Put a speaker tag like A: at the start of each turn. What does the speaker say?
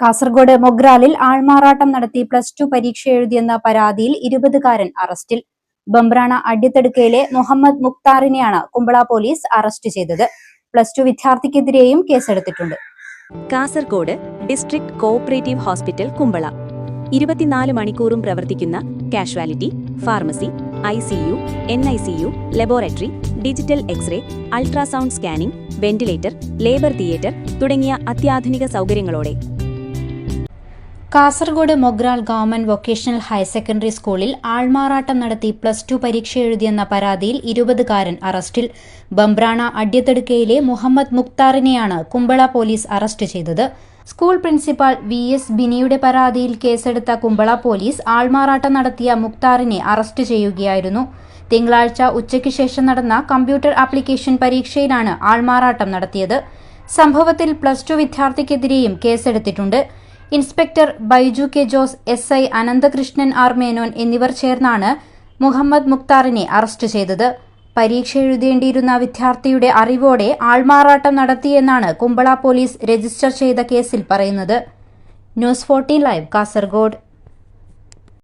A: കാസർഗോഡ് മൊഗ്രാലിൽ ആൾമാറാട്ടം നടത്തി +2 പരീക്ഷ എഴുതിയെന്ന പരാതിയിൽ 20-കാരൻ അറസ്റ്റിൽ. ബംബ്രാണ അഡ്യത്തടുക്കയിലെ മുഹമ്മദ് മുക്താറിനെയാണ് കുമ്പള പോലീസ് അറസ്റ്റ് ചെയ്തത്. +2 വിദ്യാർത്ഥിക്കെതിരെയും കേസെടുത്തിട്ടുണ്ട്.
B: Kasaragod district cooperative hospital Kumbla 24 മണിക്കൂറും പ്രവർത്തിക്കുന്ന casualty, pharmacy, ICU, NICU, laboratory, digital X-ray, ultrasound scanning, ventilator, labour theatre തുടങ്ങിയ അത്യാധുനിക സൗകര്യങ്ങളോടെ
A: Kasaragod Mogral government vocational higher secondary സ്കൂളിൽ ആൾമാറാട്ടം നടത്തി +2 പരീക്ഷ എഴുതിയെന്ന പരാതിയിൽ 20-കാരൻ അറസ്റ്റിൽ. ബംബ്രാണ അഡ്യത്തടുക്കയിലെ മുഹമ്മദ് മുക്താറിനെയാണ് കുമ്പള പോലീസ് അറസ്റ്റ് ചെയ്തത്. സ്കൂൾ പ്രിൻസിപ്പാൾ VS ബിനിയുടെ പരാതിയിൽ കേസെടുത്ത കുമ്പള പോലീസ് ആൾമാറാട്ടം നടത്തിയ മുക്താറിനെ അറസ്റ്റ് ചെയ്യുകയായിരുന്നു. തിങ്കളാഴ്ച ഉച്ചയ്ക്ക് ശേഷം നടന്ന കമ്പ്യൂട്ടർ ആപ്ലിക്കേഷൻ പരീക്ഷയിലാണ് ആൾമാറാട്ടം നടത്തിയത്. സംഭവത്തിൽ +2 വിദ്യാർത്ഥിക്കെതിരെയും കേസെടുത്തിട്ടുണ്ട്. Inspector Baiju K Jose, SI Ananthakrishnan R Menon എന്നിവർ ചേർന്നാണ് മുഹമ്മദ് മുക്താറിനെ അറസ്റ്റ് ചെയ്തത്. പരീക്ഷ എഴുതേണ്ടിയിരുന്ന വിദ്യാർത്ഥിയുടെ അറിവോടെ ആൾമാറാട്ടം നടത്തിയെന്നാണ് കുമ്പള പോലീസ് രജിസ്റ്റർ ചെയ്ത കേസിൽ പറയുന്നത്. News 14 live Kasaragod.